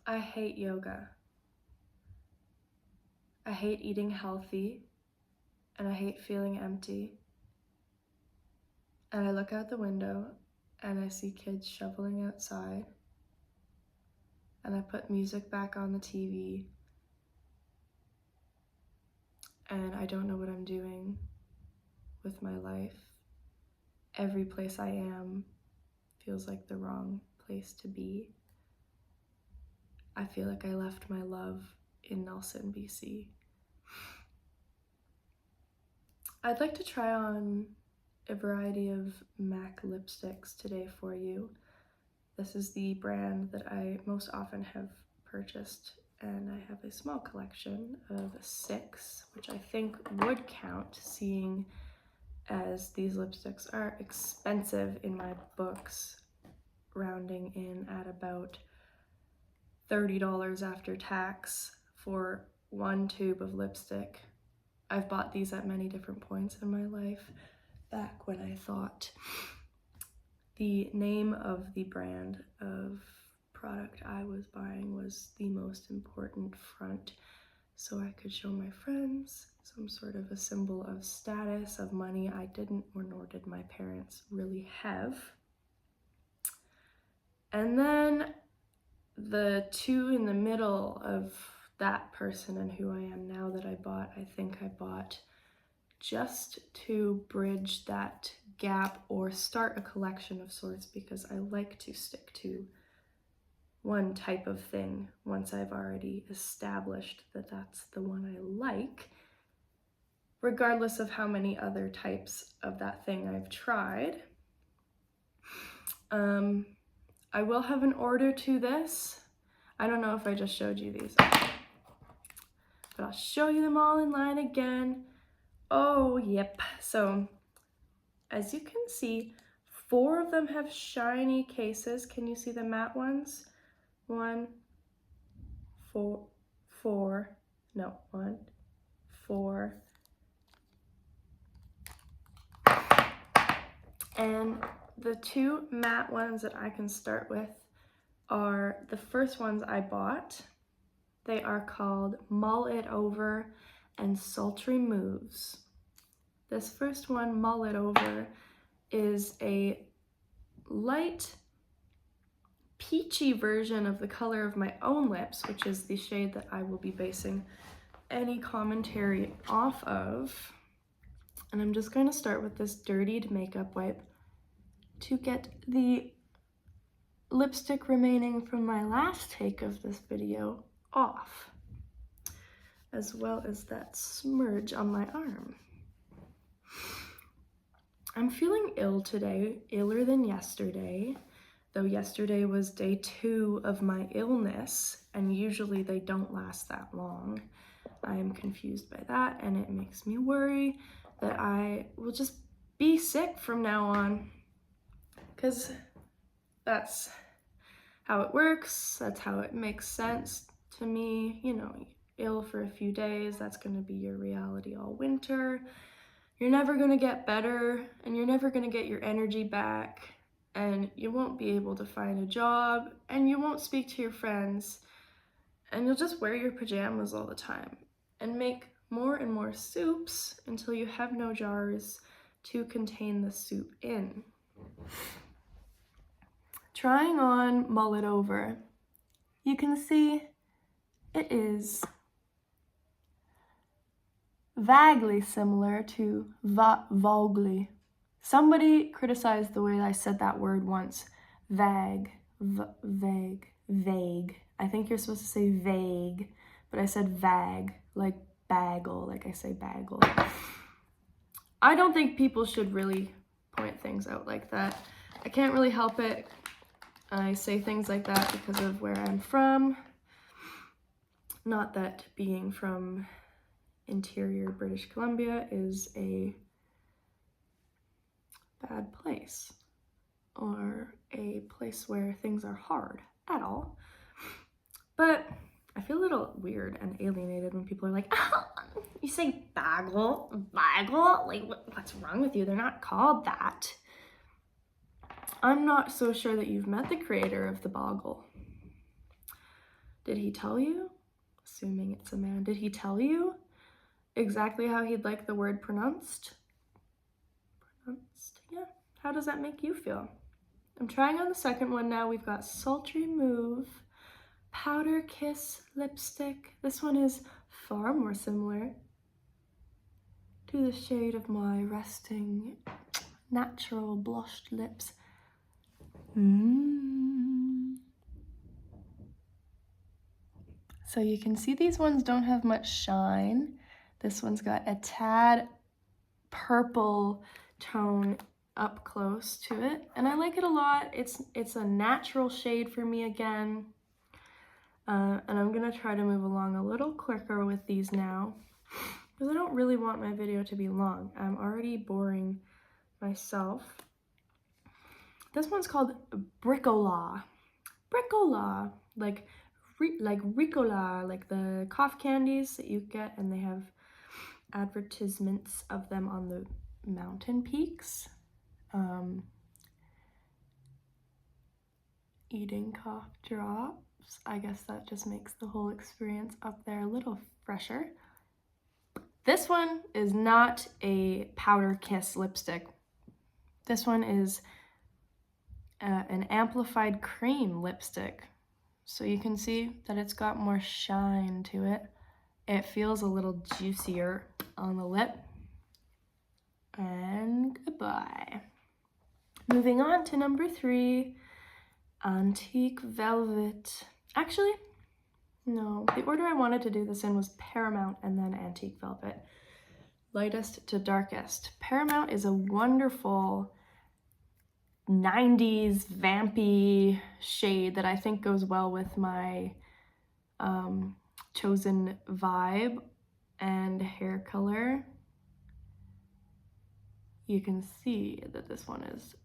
I hate yoga. I hate eating healthy, and I hate feeling empty. And I look out the window and I see kids shoveling outside, and I put music back on the TV, and I don't know what I'm doing with my life. Every place I am feels like the wrong place to be. I feel like I left my love in Nelson, BC. I'd like to try on a variety of MAC lipsticks today for you. This is the brand that I most often have purchased, and I have a small collection of 6, which I think would count, seeing as these lipsticks are expensive in my books, rounding in at about $30 after tax for one tube of lipstick. I've bought these at many different points in my life, back when I thought the name of the brand of product I was buying was the most important front, so I could show my friends some sort of a symbol of status, of money I didn't, or nor did my parents really have. And then the two in the middle of that person and who I am now that I bought, I think I bought just to bridge that gap or start a collection of sorts, because I like to stick to one type of thing once I've already established that that's the one I like, regardless of how many other types of that thing I've tried. I will have an order to this. I don't know if I just showed you these, but I'll show you them all in line again. Oh, yep. So as you can see, 4 of them have shiny cases. Can you see the matte ones? 1, 4, 4, no, 1, 4. And the 2 matte ones that I can start with are the first ones I bought. They are called Mull It Over and Sultry Moves. This first one, Mull It Over, is a light peachy version of the color of my own lips, which is the shade that I will be basing any commentary off of. And I'm just going to start with this dirtied makeup wipe to get the lipstick remaining from my last take of this video off, as well as that smudge on my arm. I'm feeling ill today, iller than yesterday, though yesterday was day 2 of my illness, and usually they don't last that long. I am confused by that, and it makes me worry that I will just be sick from now on, because that's how it works, that's how it makes sense to me. You know, ill for a few days, that's gonna be your reality all winter. You're never gonna get better, and you're never gonna get your energy back, and you won't be able to find a job, and you won't speak to your friends, and you'll just wear your pajamas all the time and make more and more soups until you have no jars to contain the soup in. Trying on Mull It Over, you can see it is vaguely similar to vaguely. Somebody criticized the way I said that word once. Vague. I think you're supposed to say vague, but I said vague, like bagel, like I say bagel. I don't think people should really point things out like that. I can't really help it. I say things like that because of where I'm from. Not that being from interior British Columbia is a bad place or a place where things are hard at all. But I feel a little weird and alienated when people are like, oh, you say bagel? Like, what's wrong with you? They're not called that. I'm not so sure that you've met the creator of the boggle. Did he tell you? Assuming it's a man. Did he tell you exactly how he'd like the word pronounced? Pronounced, yeah. How does that make you feel? I'm trying on the second one now. We've got Sultry Move, Powder Kiss Lipstick. This one is far more similar to the shade of my resting natural blushed lips. So you can see these ones don't have much shine. This one's got a tad purple tone up close to it, and I like it a lot. It's a natural shade for me again. And I'm gonna try to move along a little quicker with these now, because I don't really want my video to be long. I'm already boring myself. This one's called Bricola. Bricola, like Ricola, like the cough candies that you get, and they have advertisements of them on the mountain peaks. Eating cough drops. I guess that just makes the whole experience up there a little fresher. This one is not a Powder Kiss lipstick. This one is an amplified cream lipstick. So you can see that it's got more shine to it. It feels a little juicier on the lip. And goodbye. Moving on to number 3, Antique Velvet. Actually, no, the order I wanted to do this in was Paramount and then Antique Velvet. Lightest to darkest. Paramount is a wonderful 90s vampy shade that I think goes well with my chosen vibe and hair color. You can see that this one is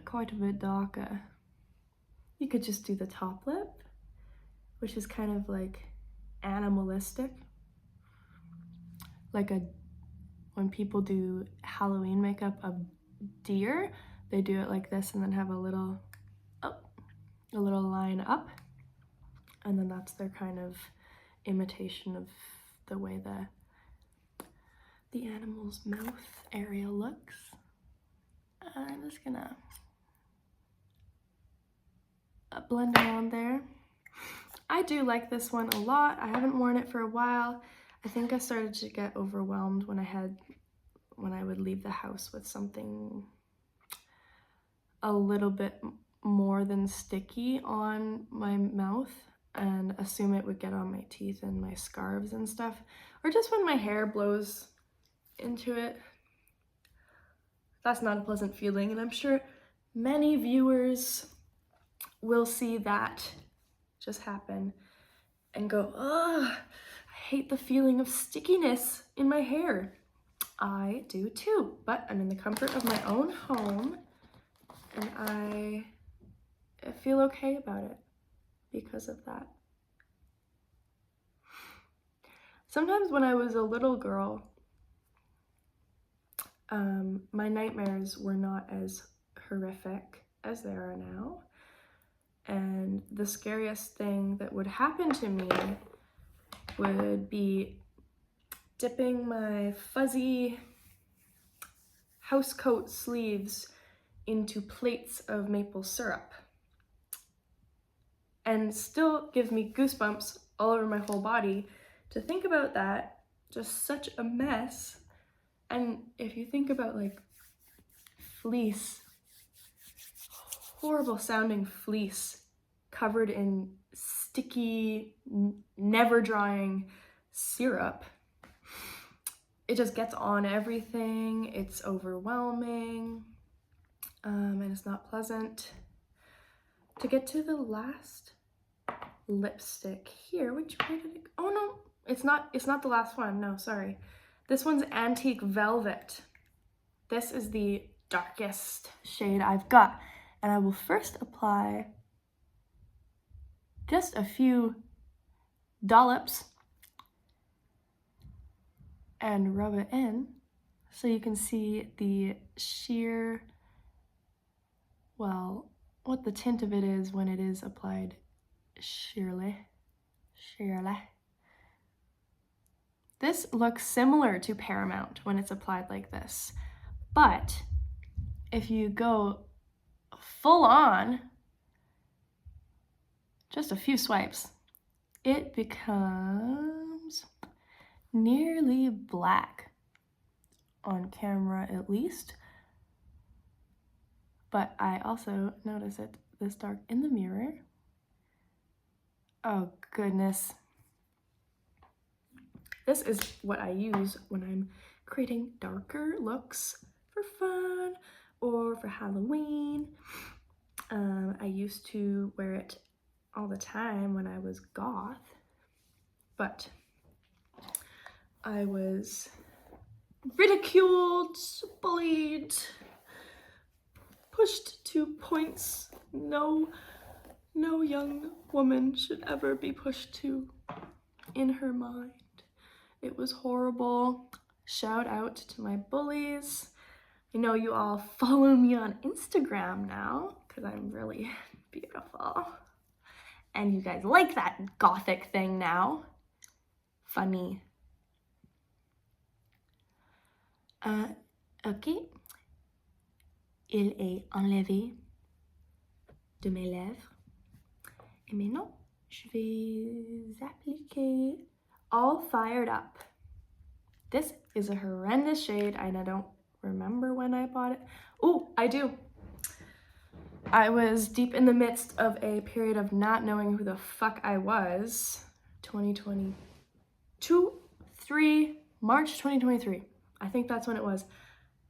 quite a bit darker. You could just do the top lip, which is kind of like animalistic. Like when people do Halloween makeup of deer, they do it like this and then have a little line up. And then that's their kind of imitation of the way the animal's mouth area looks. I'm just gonna blend it on there. I do like this one a lot. I haven't worn it for a while. I think I started to get overwhelmed when I would leave the house with something a little bit more than sticky on my mouth and assume it would get on my teeth and my scarves and stuff, or just when my hair blows into it. That's not a pleasant feeling, and I'm sure many viewers will see that just happen and go, "Ugh, I hate the feeling of stickiness in my hair." I do too, but I'm in the comfort of my own home and I feel okay about it because of that. Sometimes when I was a little girl, my nightmares were not as horrific as they are now. And the scariest thing that would happen to me would be dipping my fuzzy housecoat sleeves into plates of maple syrup. And still gives me goosebumps all over my whole body to think about that. Just such a mess. And if you think about like fleece, horrible sounding fleece covered in sticky, never drying syrup, it just gets on everything. It's overwhelming, and it's not pleasant. To get to the last lipstick here, where did it go? Oh no, it's not the last one. No, sorry. This one's Antique Velvet. This is the darkest shade I've got, and I will first apply just a few dollops and rub it in so you can see the sheer, well, what the tint of it is when it is applied sheerly. Shirley. This looks similar to Paramount when it's applied like this, but if you go full on, just a few swipes, it becomes nearly black, on camera at least. But I also notice it this dark in the mirror. Oh goodness. This is what I use when I'm creating darker looks for fun or for Halloween. I used to wear it all the time when I was goth, but I was ridiculed, bullied, pushed to points no young woman should ever be pushed to in her mind. It was horrible. Shout out to my bullies. I know you all follow me on Instagram now because I'm really beautiful. And you guys like that gothic thing now. Funny. Ok. Il est enlevé de mes lèvres. Et maintenant, je vais appliquer All Fired Up. This is a horrendous shade, and I don't remember when I bought it. Oh, I do. I was deep in the midst of a period of not knowing who the fuck I was. March 2023. I think that's when it was,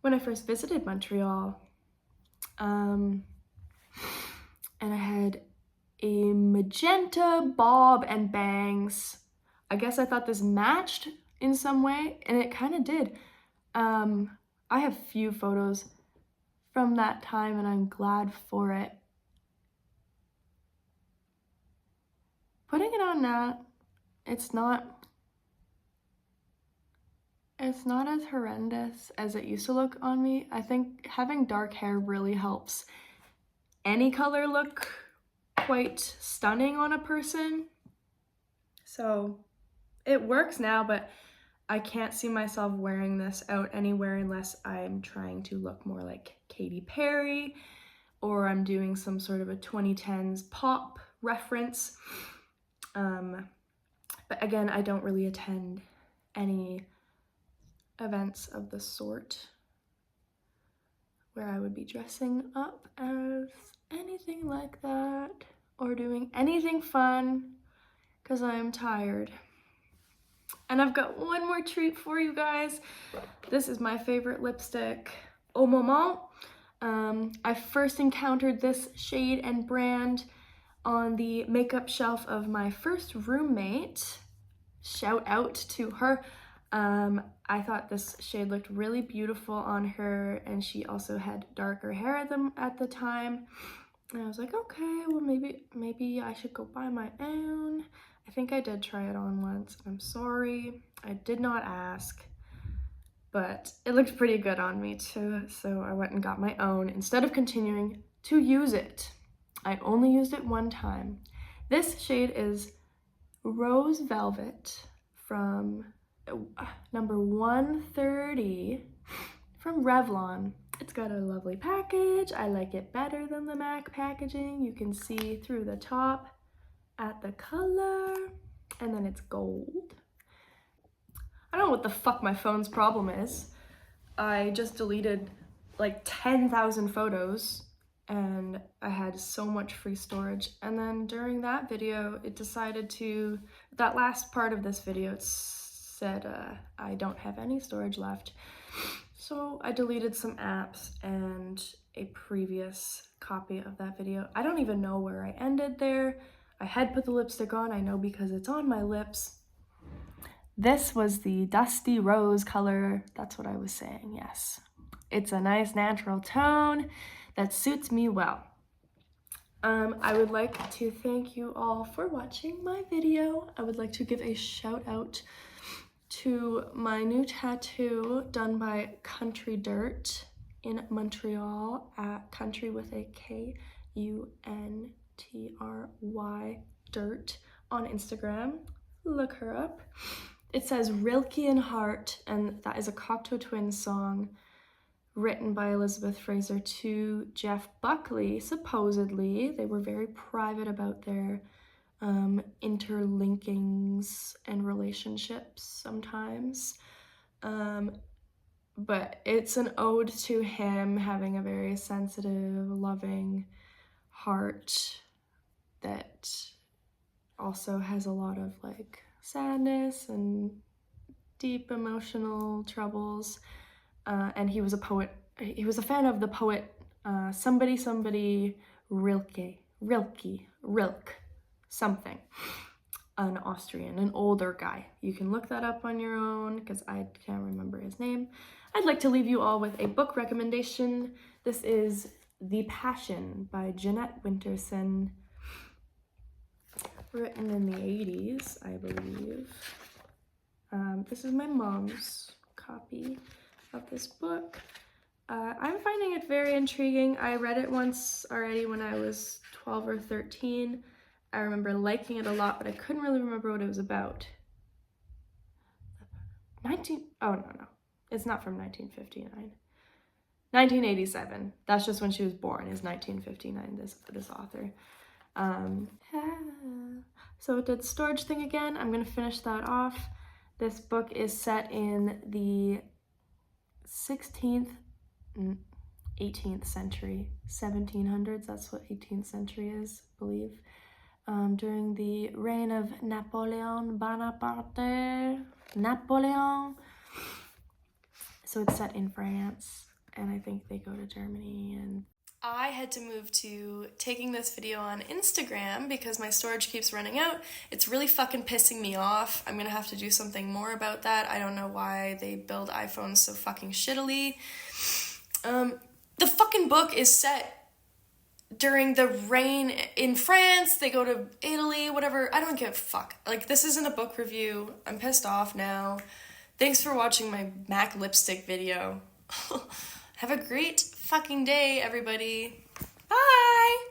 when I first visited Montreal. And I had a magenta bob and bangs. I guess I thought this matched in some way, and it kind of did. I have few photos from that time, and I'm glad for it. Putting it on now, it's not as horrendous as it used to look on me. I think having dark hair really helps any color look quite stunning on a person. So it works now, but I can't see myself wearing this out anywhere unless I'm trying to look more like Katy Perry, or I'm doing some sort of a 2010s pop reference. But again, I don't really attend any events of the sort where I would be dressing up as anything like that or doing anything fun because I'm tired. And I've got one more treat for you guys. This is my favorite lipstick, Au Moment. I first encountered this shade and brand on the makeup shelf of my first roommate. Shout out to her. I thought this shade looked really beautiful on her, and she also had darker hair at the time. And I was like, okay, well maybe I should go buy my own. I think I did try it on once. I'm sorry, I did not ask, but it looked pretty good on me too, so I went and got my own instead of continuing to use it. I only used it one time. This shade is Rose Velvet from number 130 from Revlon. It's got a lovely package. I like it better than the MAC packaging. You can see through the top at the color, and then it's gold. I don't know what the fuck my phone's problem is. I just deleted like 10,000 photos and I had so much free storage, and then during that video it decided to, that last part of this video, it said I don't have any storage left. So I deleted some apps and a previous copy of that video. I don't even know where I ended there. I had put the lipstick on, I know because it's on my lips. This was the Dusty Rose color. That's what I was saying, yes. It's a nice natural tone that suits me well. I would like to thank you all for watching my video. I would like to give a shout out to my new tattoo done by Country Dirt in Montreal at Country with a K-U-N-T-R-Y Dirt on Instagram. Look her up. It says Rilke and Heart, and that is a Cocteau Twins song written by Elizabeth Fraser to Jeff Buckley, supposedly. They were very private about their interlinkings and relationships sometimes. But it's an ode to him having a very sensitive, loving heart that also has a lot of like sadness and deep emotional troubles. And he was a poet. He was a fan of the poet somebody Rilke, something. An Austrian, an older guy. You can look that up on your own because I can't remember his name. I'd like to leave you all with a book recommendation. This is The Passion by Jeanette Winterson, written in the 80s, I believe. This is my mom's copy of this book. I'm finding it very intriguing. I read it once already when I was 12 or 13. I remember liking it a lot, but I couldn't really remember what it was about. No. It's not from 1959. 1987. That's just when she was born, is 1959, this author. So it did storage thing again. I'm gonna finish that off. This book is set in the 16th, 18th century, 1700s, that's what 18th century is, I believe. During the reign of Napoleon Bonaparte. So it's set in France, and I think they go to Germany. And I had to move to taking this video on Instagram because my storage keeps running out. It's really fucking pissing me off. I'm gonna have to do something more about that. I don't know why they build iPhones so fucking shittily. The fucking book is set during the reign in France. They go to Italy, whatever. I don't give a fuck. Like, this isn't a book review. I'm pissed off now. Thanks for watching my MAC lipstick video. Have a great fucking day, everybody. Bye!